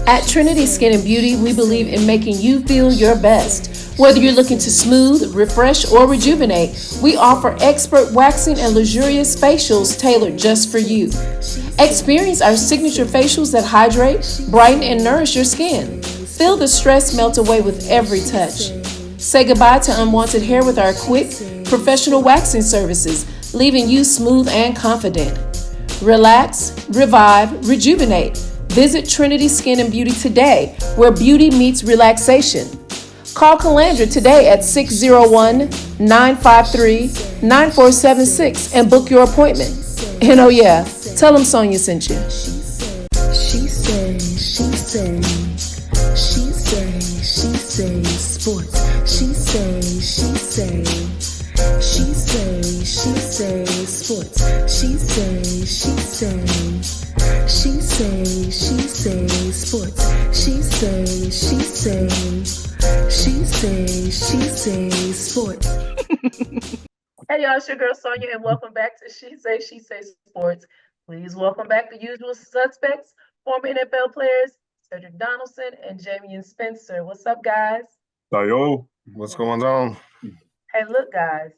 At Trinity Skin and Beauty, we believe in making you feel your best. Whether you're looking to smooth, refresh, or rejuvenate, we offer expert waxing and luxurious facials tailored just for you. Experience our signature facials that hydrate, brighten, and nourish your skin. Feel the stress melt away with every touch. Say goodbye to unwanted hair with our quick, professional waxing services, leaving you smooth and confident. Relax, revive, rejuvenate. Visit Trinity Skin and Beauty today, where beauty meets relaxation. Call Calandra today at 601-953-9476 and book your appointment. And oh yeah, tell them Sonia sent you. She say sports. She say sports. She say sports. She say sports. Hey y'all, it's your girl Sonia, and welcome back to She Say Sports. Please welcome back the usual suspects, former NFL players, Cedric Donaldson and Jameion Spencer. What's up, guys? Yo, what's going on? Hey, look, guys,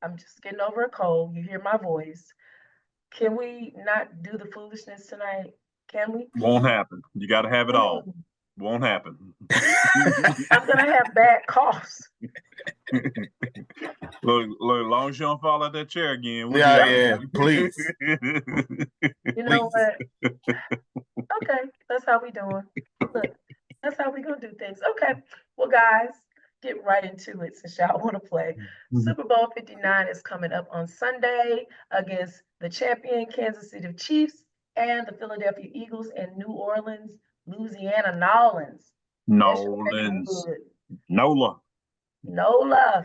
I'm just getting over a cold. You hear my voice. Can we not do the foolishness tonight? Can we? Won't happen. You got to have it all. Won't happen. I'm going to have bad coughs. Look, as long as you don't fall out that chair again. Yeah, please. You know what? Okay, that's how we doing. Look, that's how we going to do things. Okay, well, guys, get right into it since y'all want to play. Super Bowl 59 is coming up on Sunday against the champion Kansas City Chiefs and the Philadelphia Eagles in New Orleans, Louisiana. NOLA. Yeah.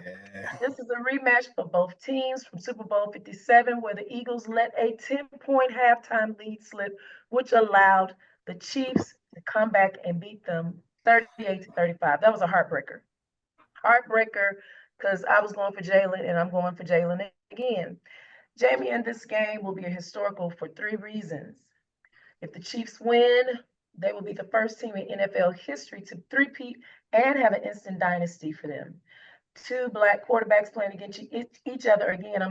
This is a rematch for both teams from Super Bowl 57, where the Eagles let a 10-point halftime lead slip, which allowed the Chiefs to come back and beat them 38-35. That was a heartbreaker, because I was going for Jalen, and I'm going for Jalen again. Jamie, in this game will be a historical for 3 reasons. If the Chiefs win, they will be the first team in NFL history to three-peat and have an instant dynasty for them. 2 Black quarterbacks playing against each other again,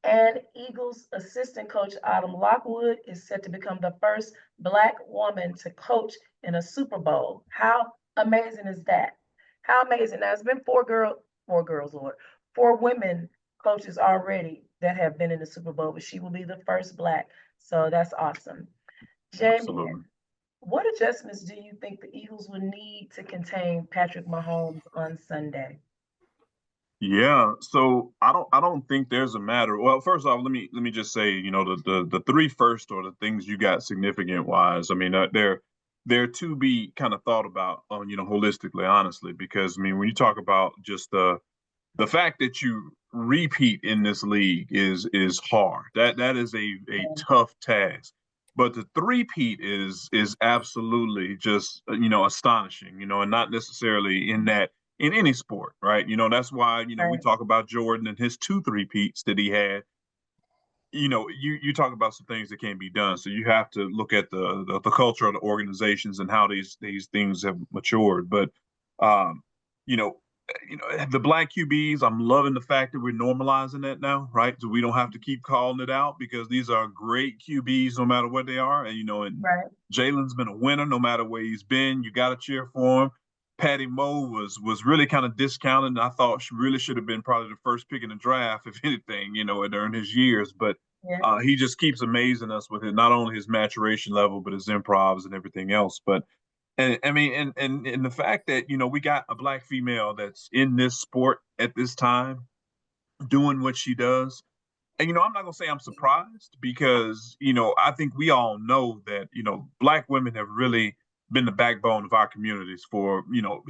and Eagles assistant coach Autumn Lockwood is set to become the first Black woman to coach in a Super Bowl. How amazing is that? How amazing. Now, it's been 4 women coaches already that have been in the Super Bowl, but she will be the first Black. So that's awesome. Jamie, what adjustments do you think the Eagles would need to contain Patrick Mahomes on Sunday? Yeah, so I don't think there's a matter. Well, first off, let me just say, the 3 first or the things you got significant wise. I mean, they're to be kind of thought about, holistically, honestly, because I mean, when you talk about just the fact that you repeat in this league is hard. That is a tough task. But the three-peat is absolutely just astonishing, and not necessarily in any sport, right? That's why we talk about Jordan and his 2 three-peats that he had. You talk about some things that can't be done, so you have to look at the culture of the organizations and how these things have matured. But the Black QBs, I'm loving the fact that we're normalizing that now, right? So we don't have to keep calling it out, because these are great QBs no matter what they are. And, Jalen's been a winner no matter where he's been. You got to cheer for him. Patty Moe was really kind of discounted, and I thought she really should have been probably the first pick in the draft, if anything, during his years. But he just keeps amazing us with it, not only his maturation level, but his improvs and everything else. But and I mean, and the fact that, we got a Black female that's in this sport at this time doing what she does. And, I'm not going to say I'm surprised, because, I think we all know that, Black women have really been the backbone of our communities for,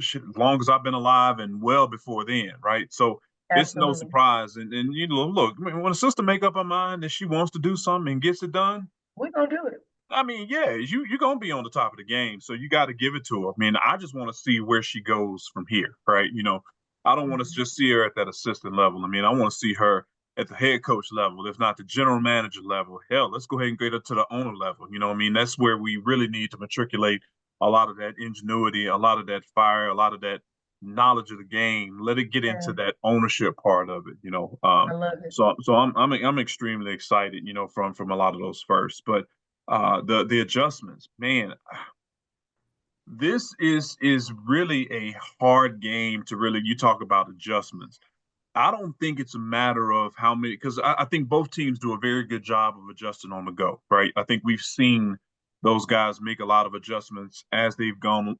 as long as I've been alive and well before then, right? So It's no surprise. And look, when a sister make up her mind that she wants to do something and gets it done, we're going to do it. I mean, yeah, you're going to be on the top of the game, so you got to give it to her. I mean, I just want to see where she goes from here, right? I don't want to just see her at that assistant level. I mean, I want to see her at the head coach level, if not the general manager level. Hell, let's go ahead and get her to the owner level. I mean, that's where we really need to matriculate a lot of that ingenuity, a lot of that fire, a lot of that knowledge of the game. Let it get into that ownership part of it, I love it. So I'm extremely excited, from a lot of those firsts. But the adjustments, man, this is really a hard game to really. You talk about adjustments. I don't think it's a matter of how many, because I think both teams do a very good job of adjusting on the go, right? I think we've seen those guys make a lot of adjustments as they've gone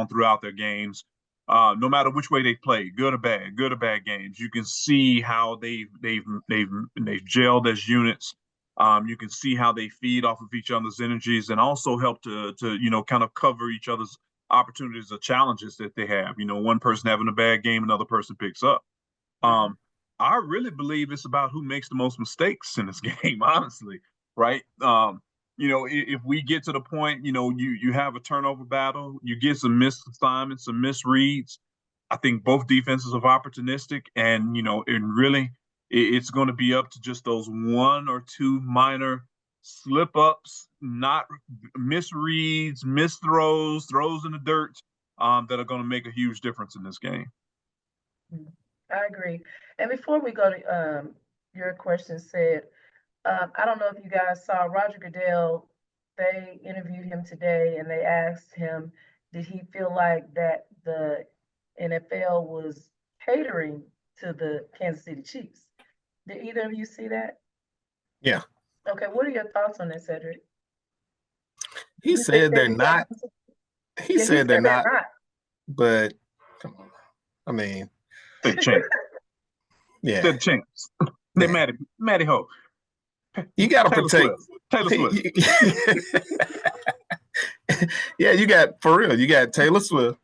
throughout their games. No matter which way they play, good or bad games, you can see how they've gelled as units. You can see how they feed off of each other's energies and also help to kind of cover each other's opportunities or challenges that they have. One person having a bad game, another person picks up. I really believe it's about who makes the most mistakes in this game, honestly, right? If we get to the point, you have a turnover battle, you get some missed assignments, some misreads. I think both defenses are opportunistic, and really, it's going to be up to just those one or two minor slip ups, not misreads, missed throws in the dirt, that are going to make a huge difference in this game. I agree. And before we go to your question, said, I don't know if you guys saw Roger Goodell. They interviewed him today, and they asked him, did he feel like that the NFL was catering to the Kansas City Chiefs? Did either of you see that? Yeah. Okay, what are your thoughts on that, Cedric? He said they're not. He said they're not. But come on, I mean, the chance. Yeah, the chance. They Matty Ho. You got to protect Taylor Swift. Yeah, you got Taylor Swift,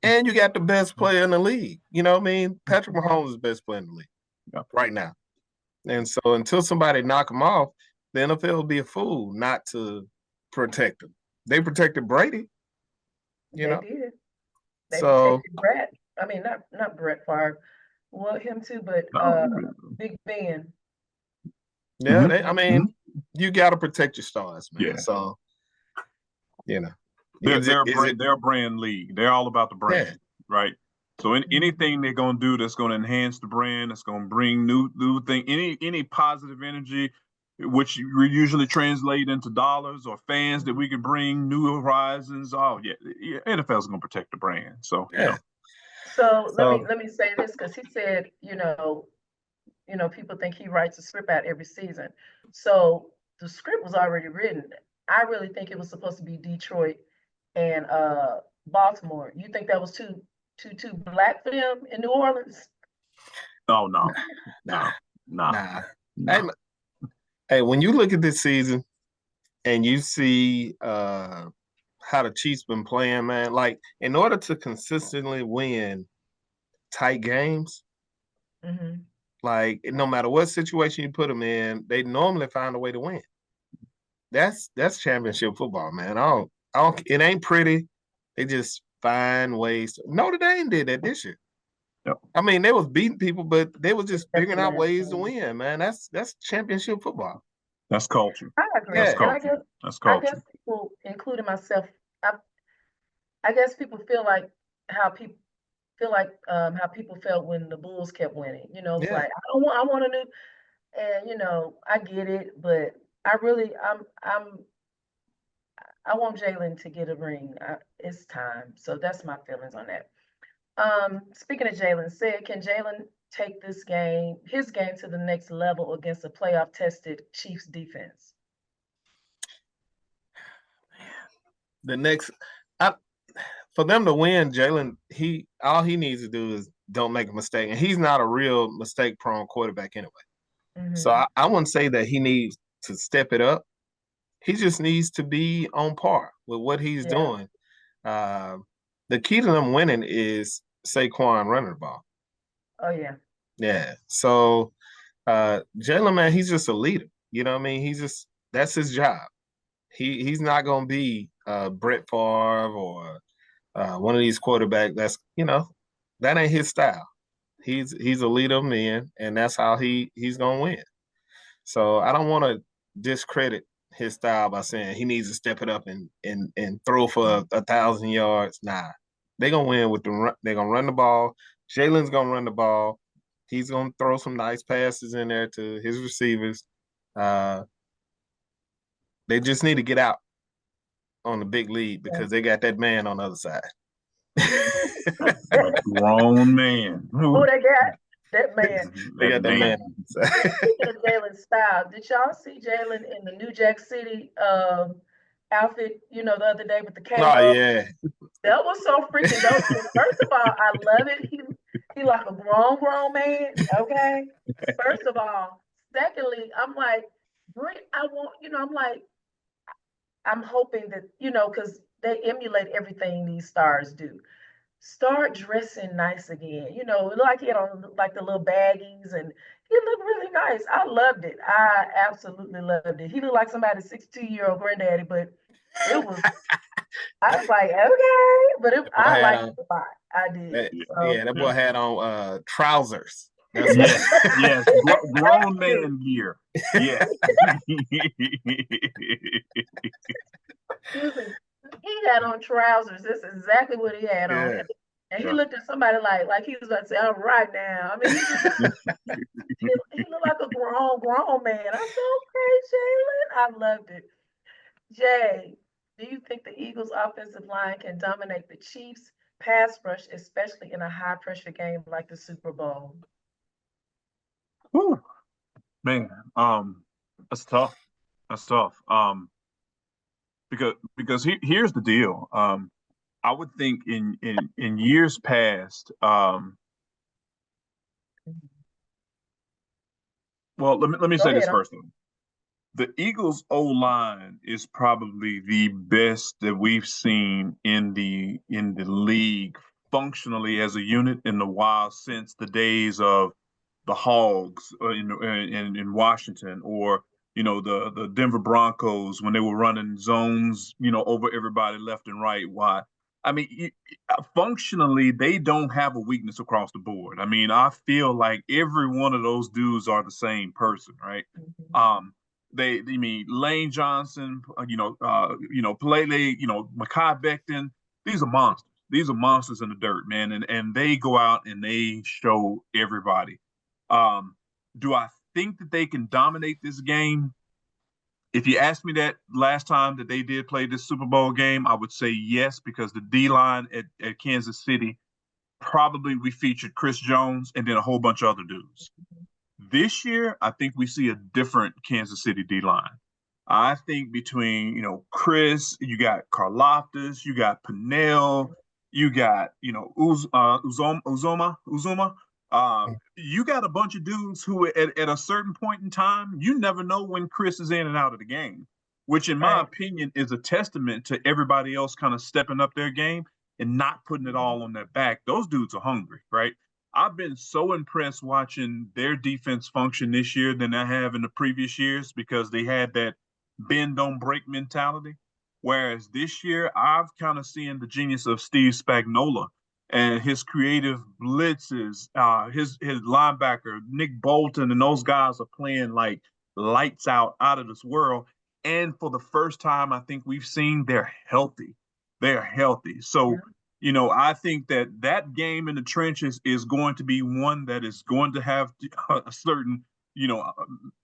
and you got the best player in the league. You know what I mean? Patrick Mahomes is the best player in the league right now. And so until somebody knock him off, the NFL will be a fool not to protect him. They protected Brady. They did. They so protected Brett. I mean, not Brett Favre. Well, him too, but Big Ben. Yeah, I mean, you got to protect your stars, man. Yeah. So, they're a brand league. They're all about the brand, right? So anything they're gonna do that's gonna enhance the brand, that's gonna bring new thing, any positive energy, which we usually translate into dollars or fans that we can bring, new horizons. Oh yeah, NFL's gonna protect the brand. So So let me say this, because he said, people think he writes a script out every season. So the script was already written. I really think it was supposed to be Detroit and Baltimore. You think that was too black for them in New Orleans? Oh no. Hey, when you look at this season and you see how the Chiefs been playing, man, like in order to consistently win tight games, like no matter what situation you put them in, they normally find a way to win. That's championship football, man. I don't. It ain't pretty. They just find ways. Notre Dame did that this year. Yep. I mean, they was beating people, but they was just figuring out ways to win, man. That's championship football. That's culture. I agree. That's and culture. That's culture. I guess people, including myself, I guess people feel like how people felt when the Bulls kept winning. It's like I want a new, and I get it, but I want Jalen to get a ring. It's time. So that's my feelings on that. Speaking of Jalen, can Jalen take his game to the next level against a playoff tested Chiefs defense? For them to win, Jalen, all he needs to do is don't make a mistake. And he's not a real mistake prone quarterback anyway. So I wouldn't say that he needs to step it up. He just needs to be on par with what he's doing. The key to them winning is Saquon running the ball. Oh, yeah. Yeah. So Jalen, man, he's just a leader. You know what I mean? That's his job. He's not going to be Brett Favre or one of these quarterbacks that's, that ain't his style. He's a leader of men, and that's how he's going to win. So I don't want to discredit his style by saying he needs to step it up and throw for 1,000 yards. Nah, they're gonna win with the run. They're gonna run the ball. Jalen's gonna run the ball. He's gonna throw some nice passes in there to his receivers. They just need to get out on the big lead because they got that man on the other side. A grown man. Oh, they got that man. They got that man. Speaking of Jalen's style, did y'all see Jalen in the New Jack City outfit, the other day with the camo? Oh, yeah. That was so freaking dope. First of all, I love it. He like a grown man, okay? First of all. Secondly, I'm like, I'm hoping that, because they emulate everything these stars do. Start dressing nice again. Like he had on like the little baggies and he looked really nice. I loved it. I absolutely loved it. He looked like somebody's 62-year-old granddaddy, but it was, I was like, okay, but I liked it a lot. I did. Yeah, that boy had on trousers. Yes, grown man gear. Yes. Excuse me. He had on trousers. That's exactly what he had on. And he looked at somebody like he was about to say, all right now. I mean, he looked like a grown man. I said, okay, Jalen. I loved it. Jay, do you think the Eagles' offensive line can dominate the Chiefs' pass rush, especially in a high-pressure game like the Super Bowl? Whew. Man, that's tough. That's tough. Because here's the deal. I would think in years past, well, let me say this first though. The Eagles' O-line is probably the best that we've seen in the league functionally as a unit in a while since the days of the Hogs in Washington, or the Denver Broncos when they were running zones over everybody left and right. Why? I mean, functionally, they don't have a weakness across the board. I mean, I feel like every one of those dudes are the same person, right? Mm-hmm. They mean Lane Johnson, Pelele, Mekhi Becton. These are monsters. These are monsters in the dirt, man, and they go out and they show everybody. Do I think that they can dominate this game? If you asked me that last time that they did play this Super Bowl game, I would say yes, because the D-line at Kansas City, probably we featured Chris Jones and then a whole bunch of other dudes. This year, I think we see a different Kansas City D-line. I think between, Chris, you got Karlaftis, you got Pennell, you got, Uzoma. You got a bunch of dudes who at a certain point in time, you never know when Chris is in and out of the game, which in my opinion is a testament to everybody else kind of stepping up their game and not putting it all on their back. Those dudes are hungry, right? I've been so impressed watching their defense function this year than I have in the previous years because they had that bend don't break mentality. Whereas this year, I've kind of seen the genius of Steve Spagnuolo and his creative blitzes, his linebacker, Nick Bolton, and those guys are playing like lights out of this world. And for the first time, I think we've seen they're healthy. They're healthy. So, I think that game in the trenches is going to be one that is going to have a certain,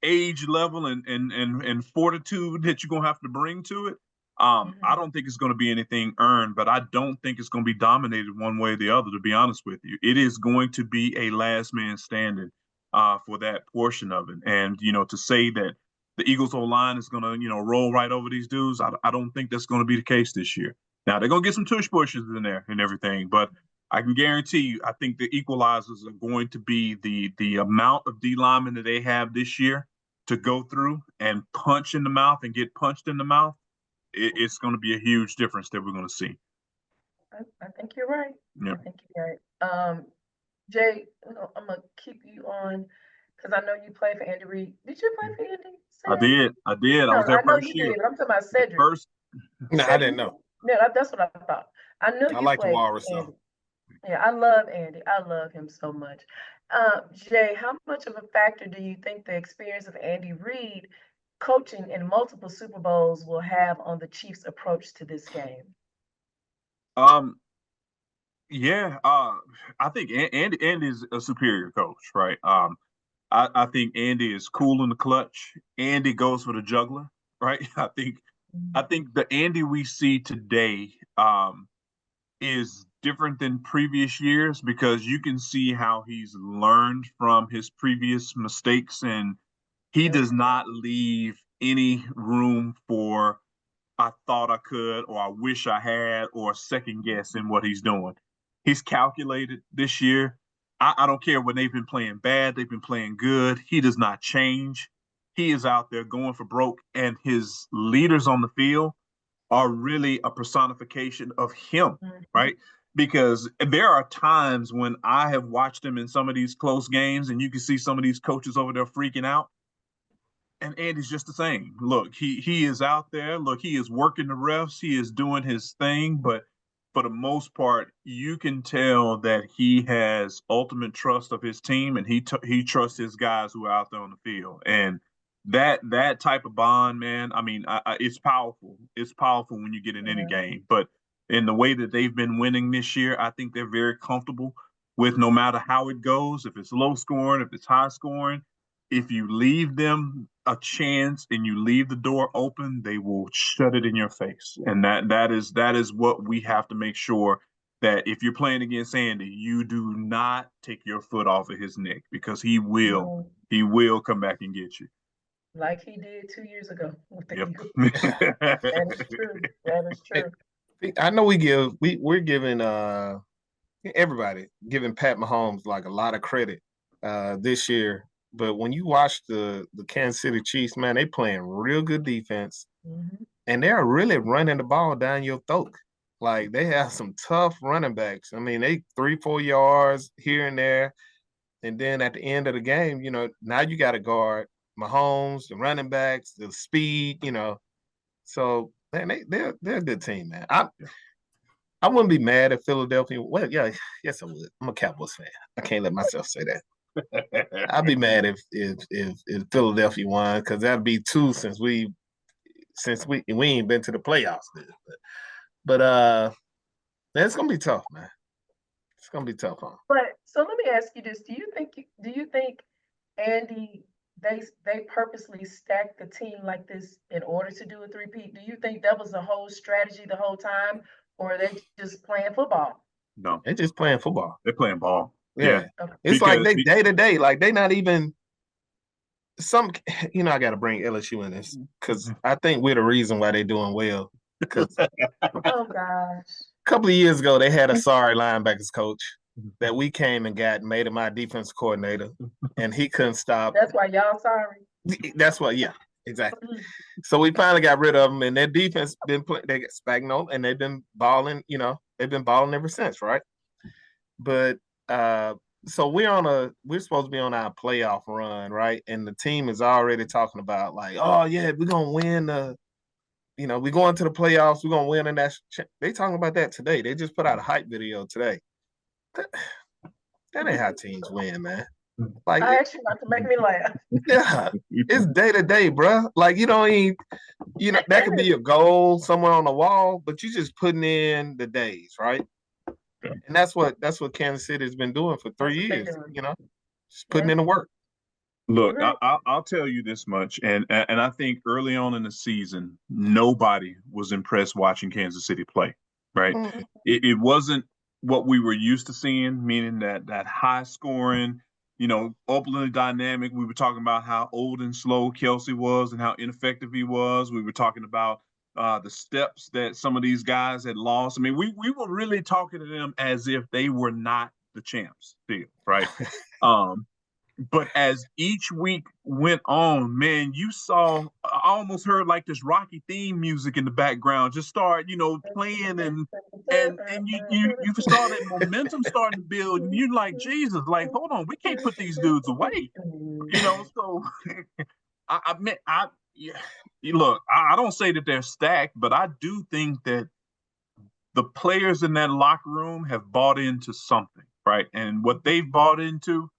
age level and fortitude that you're going to have to bring to it. I don't think it's going to be anything earned, but I don't think it's going to be dominated one way or the other, to be honest with you. It is going to be a last man standing for that portion of it. And, to say that the Eagles O-line is going to, roll right over these dudes, I don't think that's going to be the case this year. Now, they're going to get some tush pushes in there and everything, but I can guarantee you, I think the equalizers are going to be the amount of D linemen that they have this year to go through and punch in the mouth and get punched in the mouth. It's going to be a huge difference that we're going to see. I think you're right. Yep. I think you're right. Jay, I'm going to keep you on because I know you played for Andy Reid. Did you play for Andy? I did. I was there first year. Did. I'm talking about Cedric. No, I didn't know. Yeah, that's what I thought. I knew you like played the Walrus, Andy. Yeah, I love Andy. I love him so much. Jay, how much of a factor do you think the experience of Andy Reid coaching in multiple Super Bowls will have on the Chiefs' approach to this game? Yeah, I think Andy's a superior coach, right? I think Andy is cool in the clutch. Andy goes for the juggler, right? I think the Andy we see today is different than previous years because you can see how he's learned from his previous mistakes and he does not leave any room for I thought I could or I wish I had or second guess in what he's doing. He's calculated this year. I don't care when they've been playing bad, they've been playing good. He does not change. He is out there going for broke, and his leaders on the field are really a personification of him, right? Because there are times when I have watched him in some of these close games, and you can see some of these coaches over there freaking out. And Andy's just the same. Look, he is out there. Look, he is working the refs. He is doing his thing. But for the most part, you can tell that he has ultimate trust of his team, and he trusts his guys who are out there on the field. And that type of bond, man. I mean, it's powerful. It's powerful when you get in any game. But in the way that they've been winning this year, I think they're very comfortable with no matter how it goes. If it's low scoring, if it's high scoring, if you leave them a chance and you leave the door open, they will shut it in your face. And that is what we have to make sure that if you're playing against Andy, you do not take your foot off of his neck because he will come back and get you. Like he did 2 years ago with the Yep. Eagles. That is true. That is true. I know we're giving everybody giving Pat Mahomes like a lot of credit this year. But when you watch the Kansas City Chiefs, man, they playing real good defense. And they're really running the ball down your throat. Like they have some tough running backs. I mean, they 3-4 yards here and there. And then at the end of the game, now you got to guard Mahomes, the running backs, the speed, So man, they're a good team, man. I wouldn't be mad if Philadelphia. Well, yeah, yes, I would. I'm a Cowboys fan. I can't let myself say that. I'd be mad if Philadelphia won because that'd be two since we ain't been to the playoffs. But it's gonna be tough, man. It's gonna be tough, huh? But so let me ask you this: Do you think Andy they purposely stacked the team like this in order to do a three-peat? Do you think that was the whole strategy the whole time, or are they just playing football? No, they're just playing football. They're playing ball. Yeah. Okay. It's like they day to day, like they not even some. I got to bring LSU in this because I think we're the reason why they're doing well. Because oh gosh, a couple of years ago they had a sorry linebackers coach that we came and got and made him our defense coordinator, and he couldn't stop. That's why y'all sorry. That's why, yeah, exactly. So we finally got rid of them, and their defense been playing. They got Spagnuolo, and they've been balling. They've been balling ever since, right? But so we're supposed to be on our playoff run, right? And the team is already talking about like, oh yeah, we're gonna win we're going to the playoffs, we're gonna win the national. They talking about that today. They just put out a hype video today. That ain't how teams win, man. Like I actually want to make me laugh. Yeah, it's day to day, bro. Like you don't even, that could be a goal somewhere on the wall, but you just putting in the days, right? And that's what Kansas City has been doing for 3 years. Just putting in the work. Look, I'll tell you this much, and I think early on in the season, nobody was impressed watching Kansas City play. Right? Mm-hmm. It wasn't what we were used to seeing, meaning that high scoring, openly dynamic. We were talking about how old and slow Kelsey was and how ineffective he was. We were talking about the steps that some of these guys had lost. I mean, we were really talking to them as if they were not the champs still, right? But as each week went on, man, you saw, I almost heard like this Rocky theme music in the background just start, playing and you saw that momentum starting to build and you're like, Jesus, like, hold on, we can't put these dudes away, so look, I don't say that they're stacked, but I do think that the players in that locker room have bought into something, right? And what they've bought into,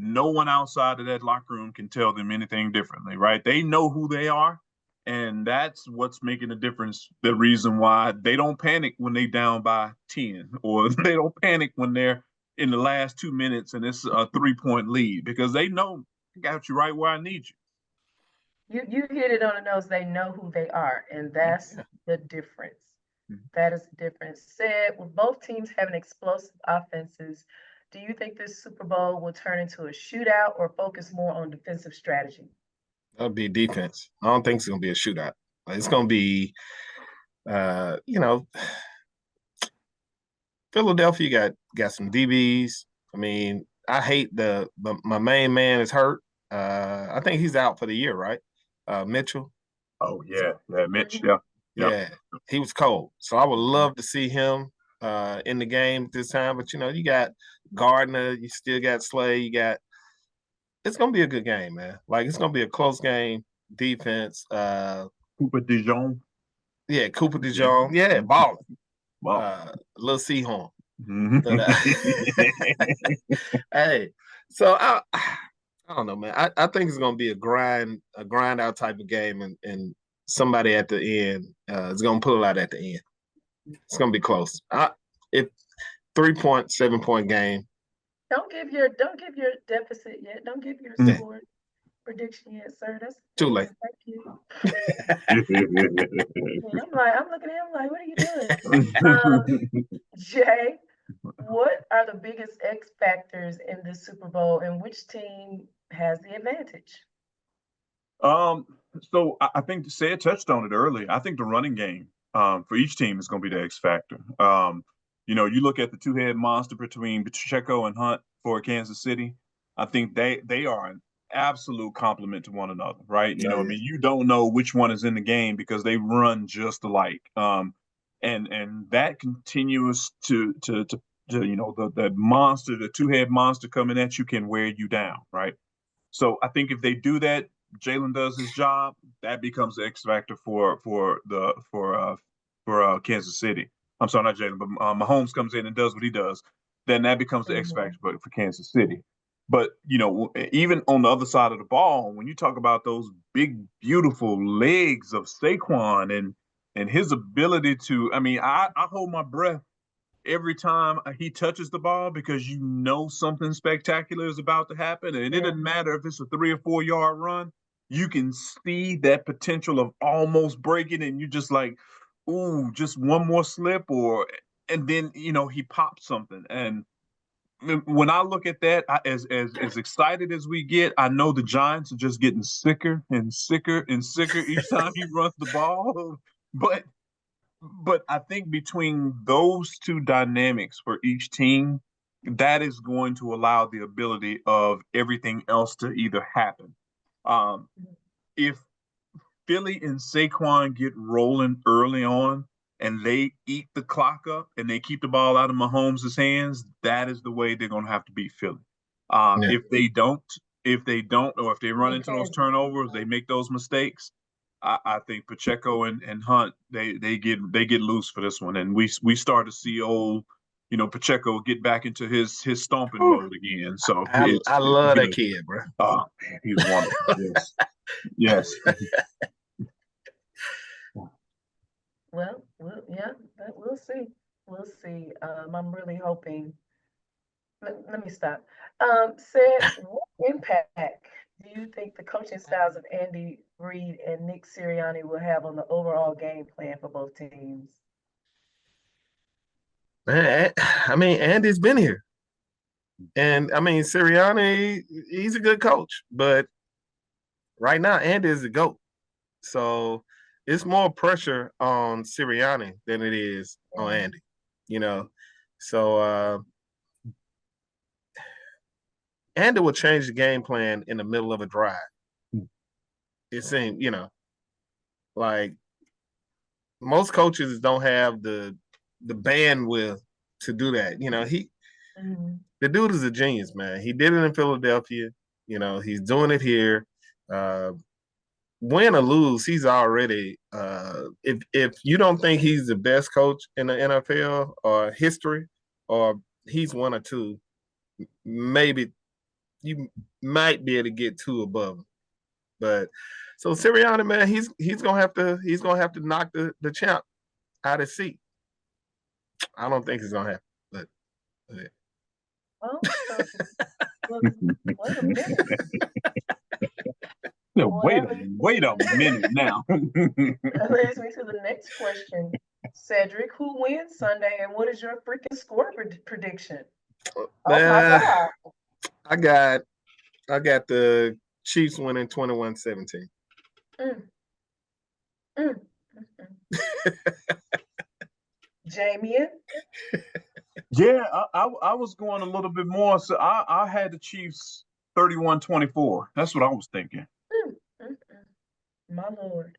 no one outside of that locker room can tell them anything differently, right? They know who they are, and that's what's making the difference. The reason why they don't panic when they down by 10, or they don't panic when they're in the last 2 minutes and it's a 3-point lead, because they know I got you right where I need you. You hit it on the nose. They know who they are, and that's the difference. That is the difference. Said, with both teams having explosive offenses, do you think this Super Bowl will turn into a shootout or focus more on defensive strategy? That'll be defense. I don't think it's going to be a shootout. It's going to be, Philadelphia got some DBs. I mean, I hate my main man is hurt. I think he's out for the year, right? Mitchell. Oh yeah, Mitch. Yeah, he was cold. So I would love to see him in the game this time. But you got Gardner, you still got Slay, it's gonna be a good game, man. Like, it's gonna be a close game. Defense. Cooper DeJong. Yeah, Cooper DeJong. Yeah, balling. Little Seahorn. Hey, so I don't know, man. I think it's gonna be a grind out type of game, and somebody at the end is gonna pull it out at the end. It's gonna be close. If 3-point, 7-point game. Don't give your deficit yet. Don't give your score prediction yet, sir. That's too late. Thank you. I'm looking at him like, what are you doing? Jay, what are the biggest X factors in this Super Bowl, and which team has the advantage? So I think Sid touched on it earlier. I think the running game for each team is going to be the X factor. You look at the two-head monster between Pacheco and Hunt for Kansas City. I think they are an absolute complement to one another, right? You don't know which one is in the game because they run just alike. And that continues to the monster, the two-head monster coming at you can wear you down, right? So I think if they do that, Jalen does his job, that becomes the X factor for Kansas City. I'm sorry, not Jalen, but Mahomes comes in and does what he does. Then that becomes the X factor for Kansas City. But even on the other side of the ball, when you talk about those big, beautiful legs of Saquon and his ability to, I hold my breath every time he touches the ball, because something spectacular is about to happen. And it doesn't matter if it's a 3 or 4 yard run, you can see that potential of almost breaking, and you just like, ooh, just one more slip, and then he pops something. And when I look at that, as excited as we get, I know the Giants are just getting sicker and sicker and sicker each time he runs the ball. But I think between those two dynamics for each team, that is going to allow the ability of everything else to either happen. If Philly and Saquon get rolling early on and they eat the clock up and they keep the ball out of Mahomes' hands, that is the way they're going to have to beat Philly. If they don't, or if they run into those turnovers, they make those mistakes, I think Pacheco and Hunt, they get loose for this one, and we start to see old, Pacheco get back into his stomping mode again. So I love that kid, bro. Oh man, he's wonderful. Yes. Well, we'll see. We'll see. I'm really hoping. Let me stop. Said, what impact do you think the coaching styles of Andy Reid and Nick Sirianni will have on the overall game plan for both teams? Man, Andy's been here. And Sirianni, he's a good coach, but right now Andy is the GOAT. So it's more pressure on Sirianni than it is on Andy, So Andy will change the game plan in the middle of a drive. It seemed, like most coaches don't have the bandwidth to do that. The dude is a genius, man. He did it in Philadelphia. He's doing it here. Win or lose, he's already. If you don't think he's the best coach in the NFL or history, or he's one or two, maybe you might be able to get 2 above him. But so Sirianni, man, he's gonna have to knock the champ out of his seat. I don't think it's gonna happen, but well, wait a minute. No, wait a minute now. That leads me to the next question. Cedric, who wins Sunday, and what is your freaking score prediction? Oh my God. I got the Chiefs winning 21-17. Jameion? Yeah, I was going a little bit more. So I had the Chiefs 31-24. That's what I was thinking. My Lord.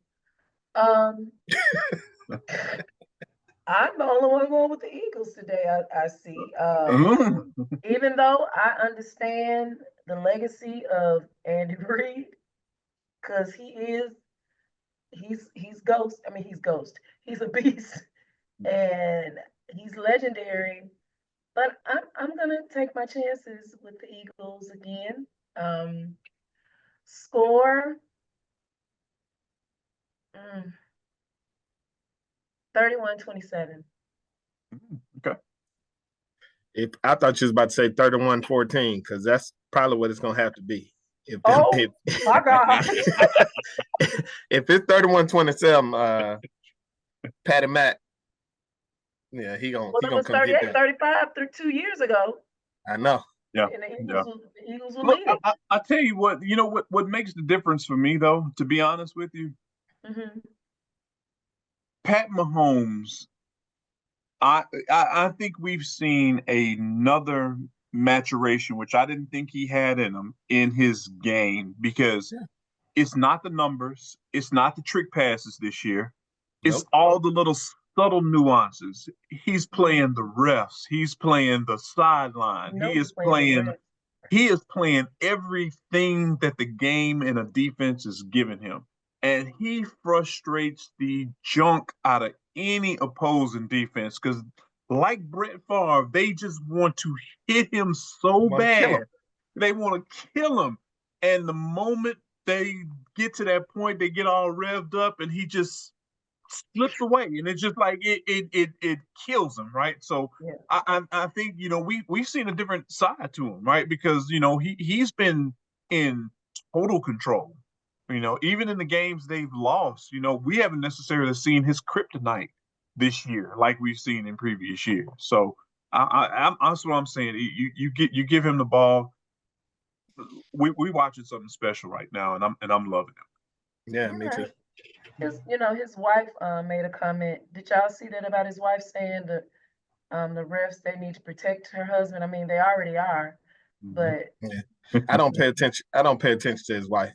I'm the only one going with the Eagles today, I see. Even though I understand the legacy of Andy Reid, because he's ghost. I mean, he's ghost. He's a beast, and he's legendary. But I'm gonna take my chances with the Eagles again. Score 31-27. Okay. If I thought you was about to say 31-14, because that's probably what it's gonna have to be. My God. If it's 31-27, Patty Mack, yeah, he gonna it was 38-35 through 2 years ago. I know. Yeah. And the Eagles will lead it. I tell you what, what makes the difference for me, though, to be honest with you, Pat Mahomes, I think we've seen another maturation, which I didn't think he had in him, in his game, because it's not the numbers, it's not the trick passes this year, it's all the little subtle nuances. He's playing the refs, he's playing the sideline, he is playing everything that the game and a defense is giving him. And he frustrates the junk out of any opposing defense because, like Brett Favre, they just want to hit him so bad. They want to kill him. And the moment they get to that point, they get all revved up and he just slips away. And it's just like it kills him, right? So I think, we've seen a different side to him, right? Because, he's been in total control. Even in the games they've lost, we haven't necessarily seen his kryptonite this year like we've seen in previous years. So that's what I'm saying. You give him the ball. We watching something special right now, and I'm loving it. Yeah, me too. His wife made a comment. Did y'all see that about his wife saying that the refs, they need to protect her husband? I mean, they already are, but I don't pay attention. I don't pay attention to his wife.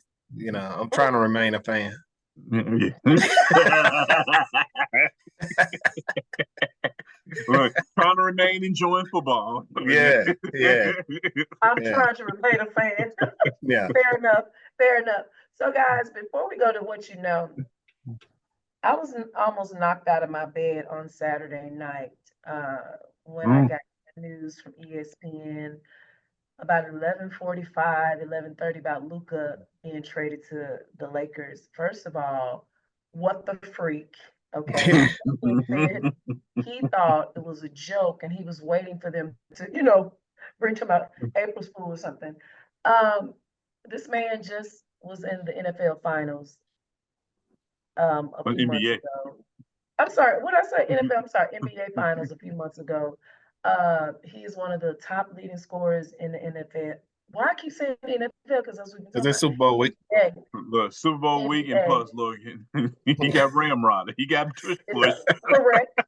I'm trying to remain a fan. Look, trying to remain enjoying football. Yeah. I'm trying to remain a fan. Yeah. Fair enough. So, guys, before we go to what you know, I was almost knocked out of my bed on Saturday night when I got the news from ESPN about 11:45, 11:30 about Luka being traded to the Lakers. First of all, what the freak? Okay. He thought it was a joke and he was waiting for them to, bring him out April Fool or something. This man just was in the NFL finals a few months ago. I'm sorry, what did I say? NFL, I'm sorry, NBA finals a few months ago. He's one of the top leading scorers in the NFL. Why I keep saying NFL? Because that's what you're talking about. It's Super Bowl week. The Super Bowl week, and plus, look, he got Ramrod. He got tush push. Correct.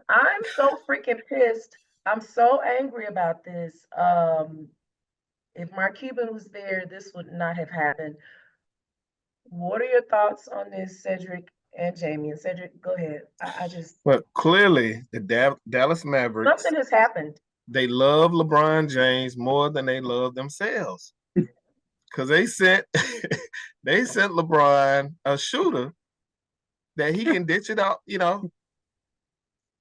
I'm so freaking pissed. I'm so angry about this. If Mark Cuban was there, this would not have happened. What are your thoughts on this, Cedric and Jameion? Cedric, go ahead. Well, clearly, the Dallas Mavericks. Something has happened. They love LeBron James more than they love themselves. Because they sent LeBron a shooter that he can ditch it out.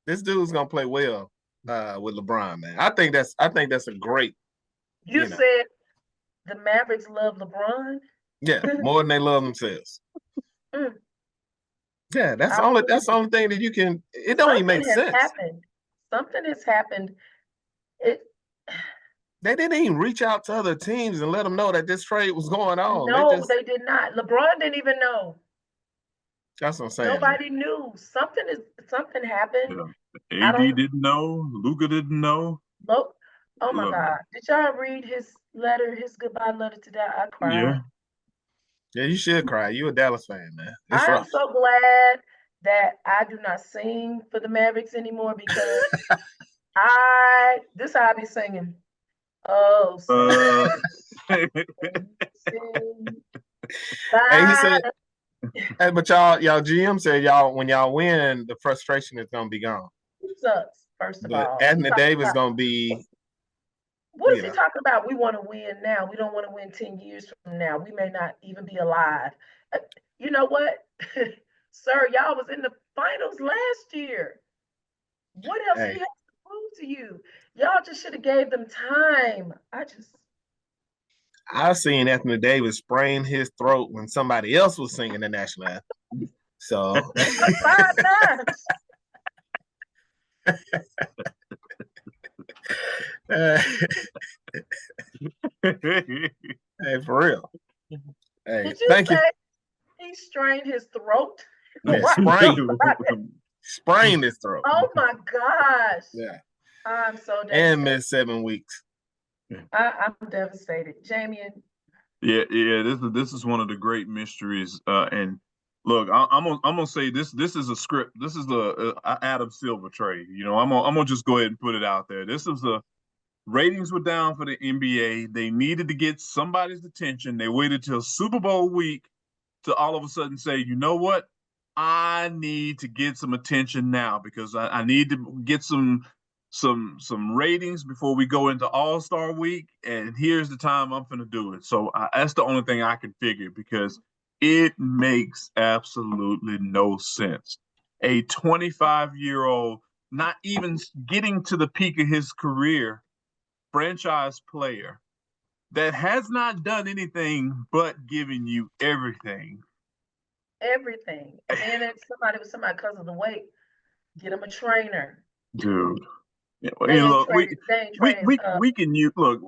This dude's gonna play well with LeBron, man. I think that's a great. You said the Mavericks love LeBron. Yeah, more than they love themselves. Yeah, that's the only thing that you can. It don't even make sense. Something has happened. They didn't even reach out to other teams and let them know that this trade was going on. No, they did not. LeBron didn't even know. That's what I'm saying. Nobody knew. Something happened. Yeah. AD didn't know. Luka didn't know. Look, oh my God! Did y'all read his letter? His goodbye letter today? I cried. Yeah, you should cry. You a Dallas fan, man. I'm so glad that I do not sing for the Mavericks anymore because this how I be singing. Oh, hey, he said, hey, but y'all GM said when y'all win, the frustration is gonna be gone. It sucks, first of all. Anthony Davis gonna be. What is he talking about? We want to win now. We don't want to win 10 years from now. We may not even be alive. You know what? Sir, y'all was in the finals last year. What else he has to prove to you? Y'all just should have gave them time. I've seen Anthony Davis sprain his throat when somebody else was singing the national anthem. So 5 times. Hey, for real. Hey, did you say he strained his throat? Yeah, sprained his throat. Oh my gosh. Yeah. I'm so devastated. And missed 7 weeks. I'm devastated. Jameion. Yeah. This is one of the great mysteries. And look, I'm gonna say this. This is a script. This is the Adam Silver trade. You know, I'm gonna just go ahead and put it out there. This is the ratings were down for the NBA. They needed to get somebody's attention. They waited till Super Bowl week to all of a sudden say, you know what? I need to get some attention now because I need to get some ratings before we go into All-Star week. And here's the time I'm going to do it. So that's the only thing I can figure because it makes absolutely no sense. A 25-year-old, not even getting to the peak of his career, franchise player that has not done anything but giving you everything. Everything. And then if somebody because of the weight, get him a trainer. Dude. Look, we can use look.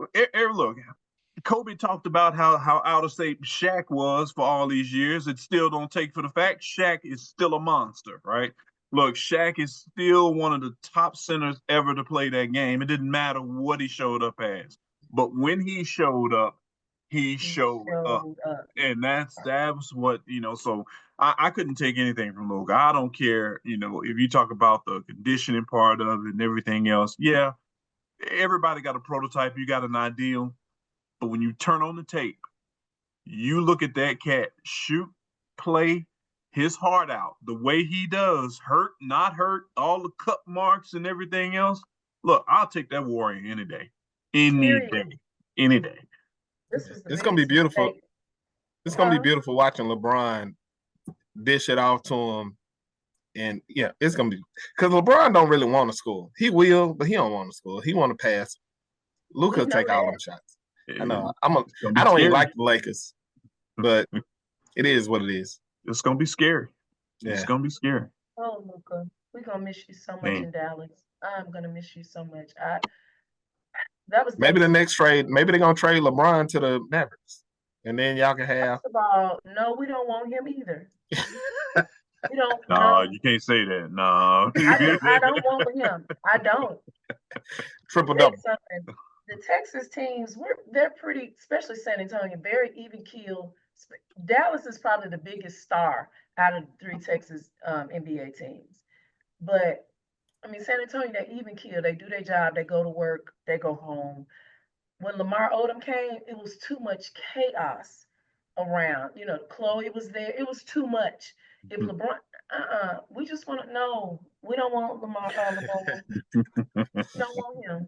Kobe talked about how out of shape Shaq was for all these years. It still don't take for the fact Shaq is still a monster, right? Look, Shaq is still one of the top centers ever to play that game. It didn't matter what he showed up as. But when he showed up, he showed up. And that was what, so I couldn't take anything from Luka. I don't care, if you talk about the conditioning part of it and everything else. Yeah, everybody got a prototype. You got an ideal. But when you turn on the tape, you look at that cat shoot, play his heart out the way he does, hurt, not hurt, all the cut marks and everything else. Look, I'll take that Warrior any day. Any day. It's going to be beautiful. It's going to be beautiful watching LeBron dish it off to him. And, yeah, it's going to be – because LeBron don't really want to score. He will, but he don't want to score. He want to pass. Luka take all them shots. I know. I don't even like the Lakers, but it is what it is. It's going to be scary. Yeah. It's going to be scary. Oh, Luka, we're going to miss you so much in Dallas. I'm going to miss you so much. That was maybe the next trade. Maybe they're gonna trade LeBron to the Mavericks, and then y'all can have. First of all, no, we don't want him either. We don't. No, you can't say that. No, I don't want him. I don't. Triple double. The Texas teams, they're pretty, especially San Antonio, very even keel. Dallas is probably the biggest star out of the 3 Texas NBA teams, but. I mean, San Antonio, they even keel. They do their job. They go to work. They go home. When Lamar Odom came, it was too much chaos around. Chloe was there. It was too much. If LeBron, we just want to know. We don't want Lamar Odom. We don't want him.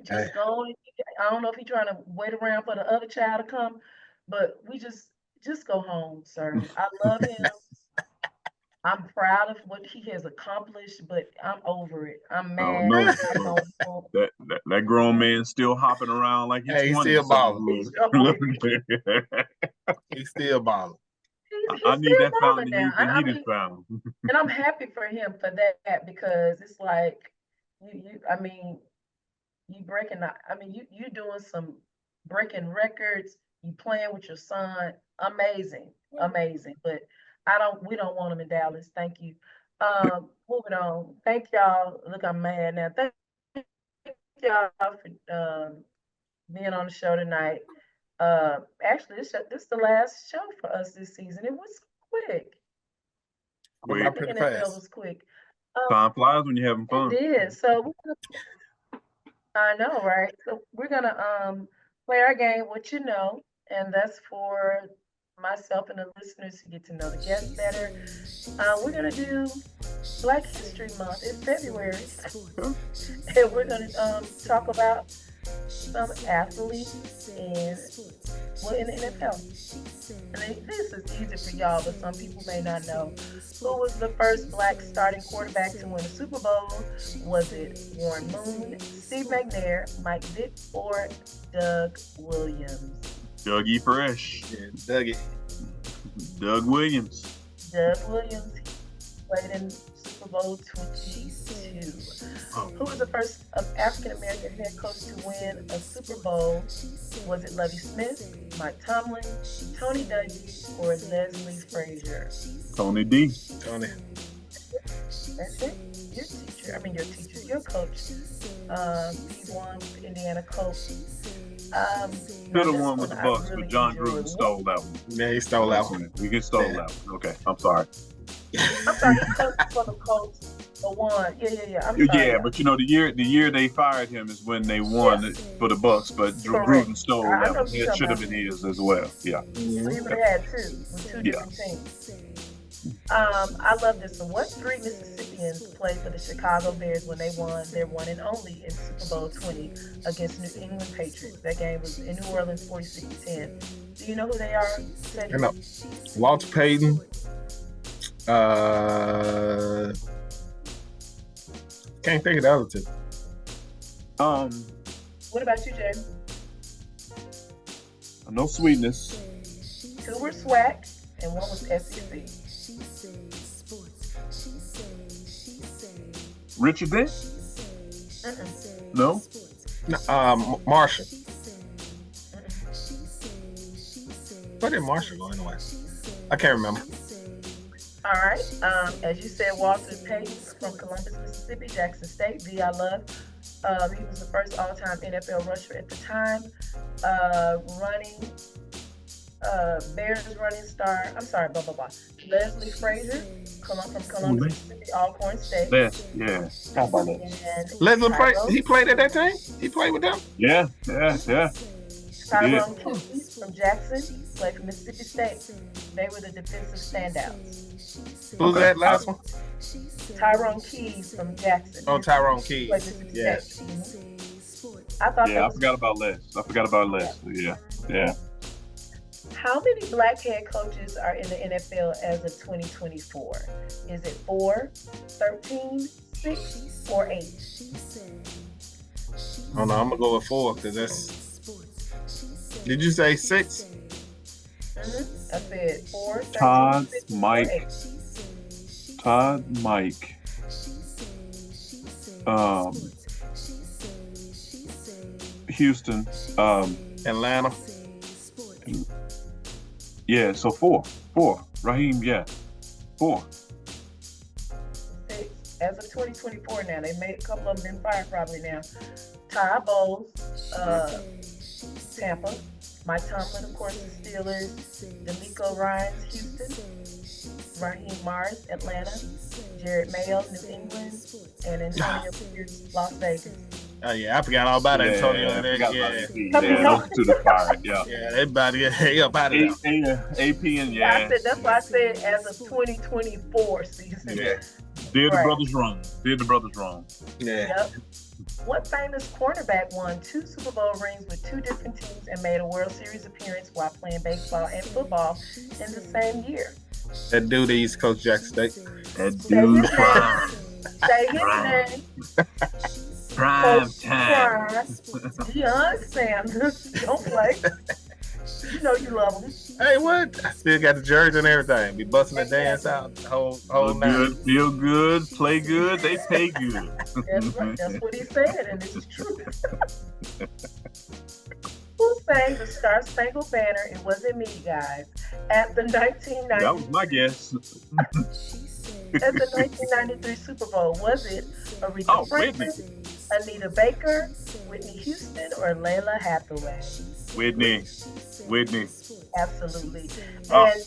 Just go. I don't know if he's trying to wait around for the other child to come, but we just go home, sir. I love him. I'm proud of what he has accomplished, but I'm over it. I'm Oh mad. no, I don't want that grown man still hopping around like he's Hey, he's 20. still balling. He's still balling. he's I need still that fountain balling to now. use the I heated mean, fountain. and I'm happy for him for that because it's like I mean, you breaking I mean, you doing some breaking records, you playing with your son, amazing, amazing. But we don't want him in Dallas. Thank you. Moving on. Thank y'all. Look, I'm mad now. Thank y'all for being on the show tonight. Actually, this is the last show for us this season. It was quick. Went The pretty NFL fast. was quick. Time flies when you're having fun. It did. So I know, right? So we're gonna play our game, what you know, and that's for myself and the listeners to get to know the guests better. We're gonna do Black History Month. It's February, and we're gonna talk about some athletes in in the NFL. And this is easy for y'all, but some people may not know. Who was the first Black starting quarterback to win a Super Bowl? Was it Warren Moon, Steve McNair, Mike Vick, or Doug Williams? Dougie Fresh. Yeah, Dougie. Doug Williams. Doug Williams played in Super Bowl 22. Who was the first African American head coach to win a Super Bowl? Was it Lovie Smith, Mike Tomlin, Tony Dungy, or Leslie Frazier? Tony D. Tony. That's it. Your coach. He won with the Indiana Colts. Could have won with the Bucks, but John Gruden stole that one. Yeah, he stole that one. We can stole that one. Okay, I'm sorry. I'm sorry, he coached for the Colts. The one, yeah. I'm sorry. Yeah, but you know the year they fired him is when they won for the Bucks, but Gruden stole that one. It should have been his as well. Yeah. So he would have had two with two different teams. I love this one. What three Mississippians played for the Chicago Bears when they won their one and only in Super Bowl 20 against New England Patriots? That game was in New Orleans, 46-10. Do you know who they are, Cedric? No. Walter Payton. Can't think of the other two. What about you, Jay? No Sweetness. Two were SWAC and one was SEC. Richard Dent? No. Marshall. Where did Marshall go anyway? I can't remember. All right. As you said, Walter Payton from Columbus, Mississippi, Jackson State. V, I love. He was the first all-time NFL rusher at the time. Bears running star. I'm sorry, blah, blah, blah. Leslie Frazier from Columbus, Mississippi, Alcorn State. Yeah. How about that? Leslie Frazier, he played at that time? He played with them? Yeah. Tyrone Keys from Jackson, played for Mississippi State. They were the defensive standouts. Who's that last one? Tyrone Keys from Jackson. Oh, Tyrone Keys. Yes. I forgot about Les. Yeah. How many Black head coaches are in the NFL as of 2024? Is it 4, 13, 6, or 8? Oh no, I'm gonna go with 4 because that's. Did you say 6? Mm-hmm. I said 4, 13, Todd, 6, Mike. 8. Todd, Mike. Houston. Atlanta. Yeah, so 4. Raheem, 4. 6. As of 2024 now, they made a couple of them been fired probably now. Ty Bowles, Tampa. Mike Tomlin, of course, the Steelers. D'Amico Ryans, Houston. Raheem Morris, Atlanta. Jared Mayo, New England. And Antonio Pierce, Las Vegas. Oh yeah, I forgot all about Antonio. Those To the fire. Yeah, everybody up out of there. AP and That's why I said as of 2024 season. Yeah. Did the brothers wrong. Yeah. Yep. What famous quarterback won 2 Super Bowl rings with 2 different teams and made a World Series appearance while playing baseball and football in the same year? That dude that used to coach Jackson State. That dude prime. Say his name. Prime time. Deion Sanders. Don't play. You know you love him. Hey, what? I still got the jersey and everything. Be busting the dance out the whole Look night. good, feel good, play good, they pay good. That's right. That's what he said, and this is true. Who sang the Star Spangled Banner? It wasn't me, guys. At the 1990. That was my guess. At the 1993 Super Bowl, was it Aretha Franklin, Anita Baker, Whitney Houston, or Layla Hathaway? Whitney. Absolutely. And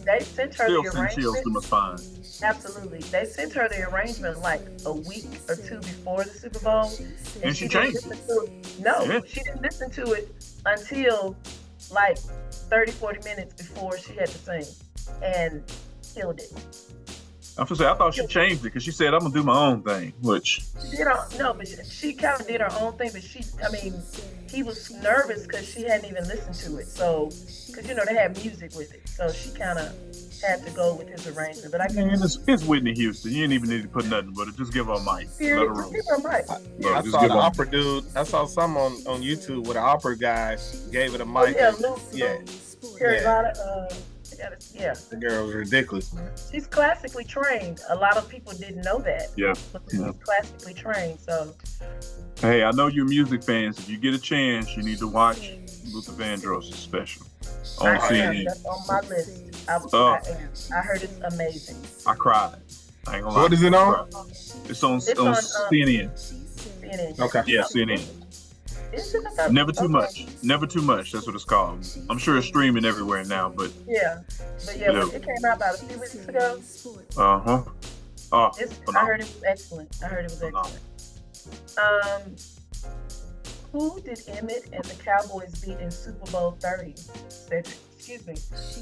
they sent her the Still chills to my spine. Absolutely. They sent her the arrangement like a week or two before the Super Bowl. And she changed it. No, she didn't listen to it until like 30, 40 minutes before she had to sing and killed it. I thought she changed it because she said, I'm going to do my own thing, which... she kind of did her own thing, but he was nervous because she hadn't even listened to it. So, because, they have music with it. So she kind of had to go with his arrangement. But it's Whitney Houston. You didn't even need to put nothing but it. Just give her a mic. Just give her a mic. I saw the opera dude. I saw some on YouTube where the opera guy gave it a mic. Yeah. The girl was ridiculous. She's classically trained. A lot of people didn't know that. Yeah. But she's classically trained, so. Hey, I know you're music fans. If you get a chance, you need to watch Luther Vandross' special on CNN. That's on my list. I heard it's amazing. I cried. I ain't gonna lie. What is it on? It's on CNN. CNN. Okay. Yeah, CNN. Never too much. Never too much. That's what it's called. I'm sure it's streaming everywhere now, but it came out about a few weeks ago. I heard it was excellent. Who did Emmett and the Cowboys beat in Super Bowl 30?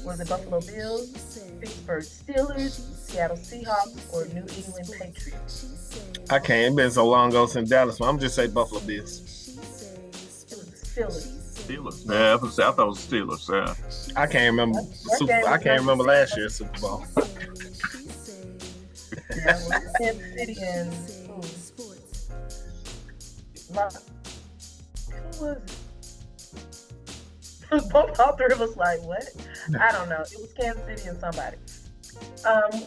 Was it Buffalo Bills, Pittsburgh Steelers, Seattle Seahawks, or New England Patriots? I can't. It's been so long ago since Dallas, so I'm just say Buffalo Bills. Steelers. Yeah, I thought it was Steelers. Yeah. I can't remember. I can't remember last year's Super Bowl. Kansas City and who was it? Both all three of us like what? I don't know. It was Kansas City and somebody.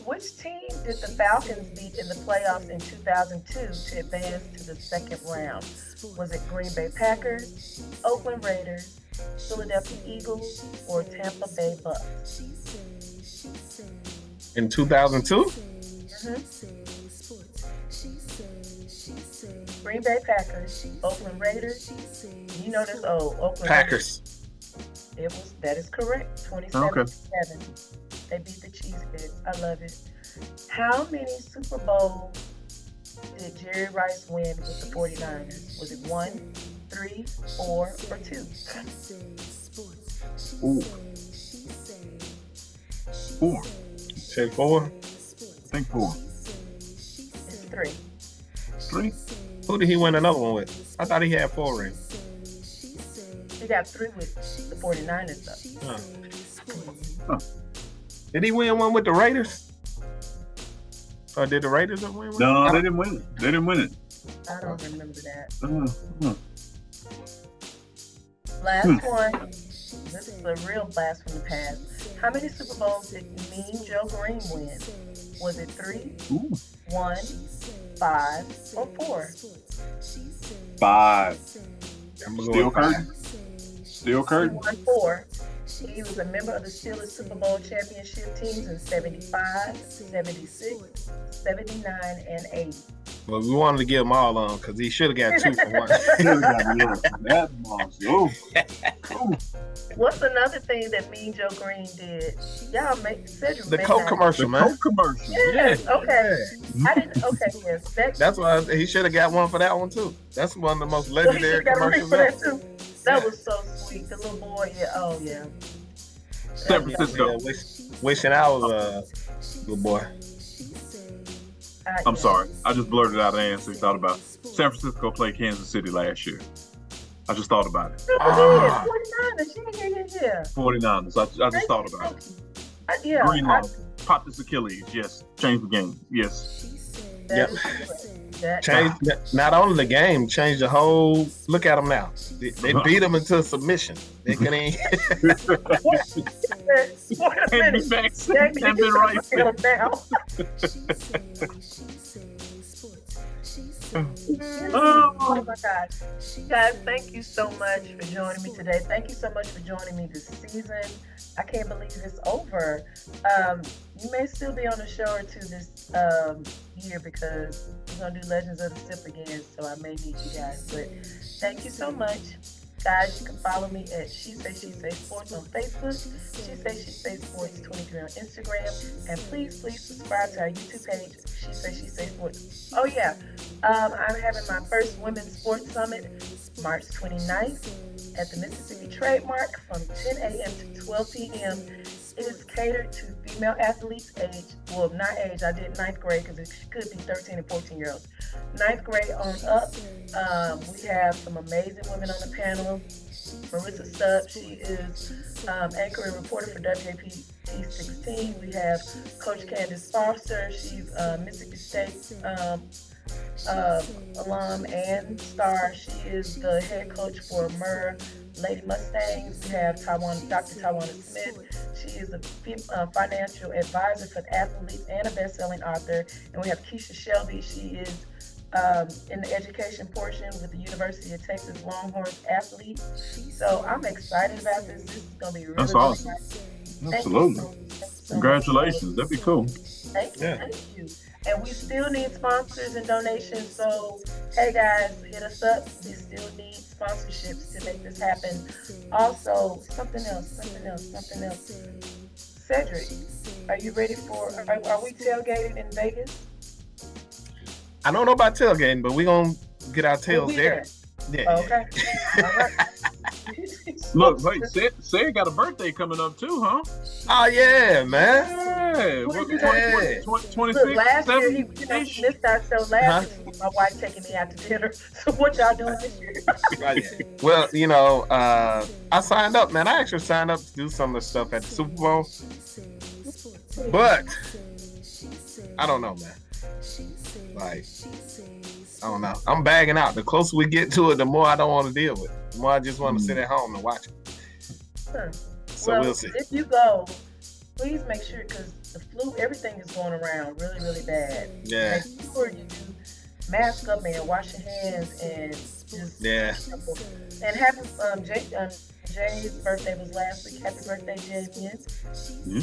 Which team did the Falcons beat in the playoffs in 2002 to advance to the second round? Was it Green Bay Packers, Oakland Raiders, Philadelphia Eagles, or Tampa Bay Bucks? In 2002? Green Bay Packers, Oakland Raiders. You know this Oakland Packers. Raiders. That is correct. 27-7. They beat the Cheeseheads. I love it. How many Super Bowls did Jerry Rice win with the 49ers? Was it 1, 3, 4, or 2? Ooh. 4. Say 4? I think 4. It's 3. 3? Who did he win another one with? I thought he had 4 rings. He got 3 with the 49ers, though. Did he win one with the Raiders? Or did the Raiders win one? No, they didn't win it. I don't remember that. Last one. This is a real blast from the past. How many Super Bowls did Mean Joe Green win? Was it 3, 1, 5, or 4? 5. Steel curtain. He won 4. He was a member of the Steelers Super Bowl championship teams in 75, 76, 79, and 80. Well, we wanted to give them all on because he should have got 2 for 1. That monster. What's another thing that Mean Joe Green did? Y'all make Cedric. The Coke commercial, man. Coke commercial. Yes. Okay. I didn't. Okay. Yes. That's why he should have got one for that one too. That's one of the most legendary commercials ever. That was so sweet. The little boy. Yeah. Oh yeah. San Francisco. Wishing I was a little boy. I'm sorry. I just blurted out an answer. Thought about San Francisco played Kansas City last year. I just thought about it. 49ers. 49ers. I just thought about it. Yeah. Green line. pop this Achilles. Yes, change the game. Yes. Yep. Change not only the game, change the whole. Look at them now. They beat them into submission. They can ain't. Wait a minute. And been right now. Oh my God. Guys, thank you so much for joining me today. Thank you so much for joining me this season. I can't believe it's over. You may still be on the show or two this year because we're going to do Legends of the Sip again, so I may need you guys. But thank you so much. Guys, you can follow me at She Say Sports on Facebook, She Say Sports 23 on Instagram, and please subscribe to our YouTube page, She Say Sports. Oh yeah, I'm having my first Women's Sports Summit March 29th at the Mississippi Trademark from 10 a.m. to 12 p.m. It is catered to female athletes not age, I did 9th grade because it could be 13 and 14-year-olds. 9th grade on up. We have some amazing women on the panel. Marissa Stubbs, she is anchor and reporter for WAPT 16. We have Coach Candace Foster, she's Mississippi State alum and star. She is the head coach for Murrah Lady Mustangs. We have Dr. Tawana Smith. She is a financial advisor for the athletes and a best-selling author. And we have Keisha Shelby. She is in the education portion with the University of Texas Longhorns athlete. So I'm excited about this. This is going to be really, That's awesome. Really Absolutely. Congratulations. That'd be cool. Thank you. And we still need sponsors and donations. So, hey guys, hit us up. We still need sponsorships to make this happen. Also, something else. Cedric, are you ready are we tailgating in Vegas? I don't know about tailgating, but we're going to get our tails there. Yeah. Okay. All right. Look, wait, Say got a birthday coming up too, huh? Oh yeah, man. Yeah. What What, hey. 26, last year he missed our show last year. My wife taking me out to dinner. So what y'all doing this year? Well, I signed up, man. I actually signed up to do some of the stuff at the Super Bowl. But I don't know, man. Like, I don't know. I'm bagging out. The closer we get to it, the more I don't want to deal with it. The more I just want to sit at home and watch it. So we'll see. If you go, please make sure, because the flu, everything is going around really, really bad. Yeah. Make sure you do mask up and wash your hands and just and happy Jay's birthday was last week. Happy birthday, Jameion.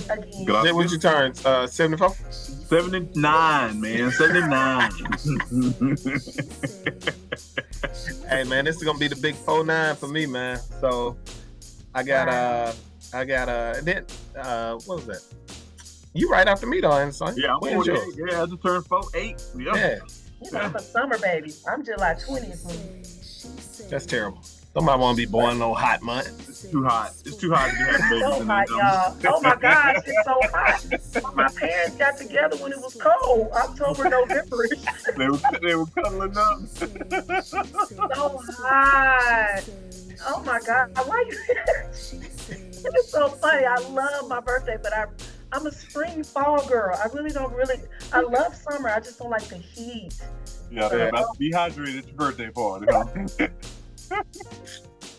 Again. Jay, what you turn? 74? 79, man. 79. Hey, man, this is gonna be the big 09 for me, man. So I got then what was that? You right after me though, son. Yeah, I'm 48. Yeah, I just turned 48. Yeah. I'm a summer baby. I'm July 20th. That's terrible. Somebody want to be born in no hot month. It's too hot. It's too hot to be having babies. So hot, y'all. Oh my gosh, it's so hot. My parents got together when it was cold, October, November. They were cuddling up. So hot. Oh my God. Why you? It's so funny. I love my birthday, but I'm a spring fall girl. I love summer. I just don't like the heat. Yeah, they're about to be hydrated at your birthday party, huh?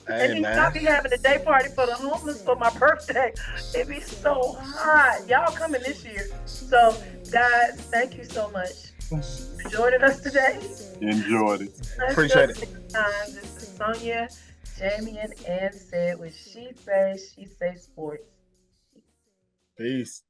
Hey, and I'll be having a day party for the homeless for my birthday. It be so hot. Y'all coming this year. So, guys, thank you so much for joining us today. Enjoyed it. Appreciate it. This is Sonia, Jameion, and Sid with She Say Sports. Peace.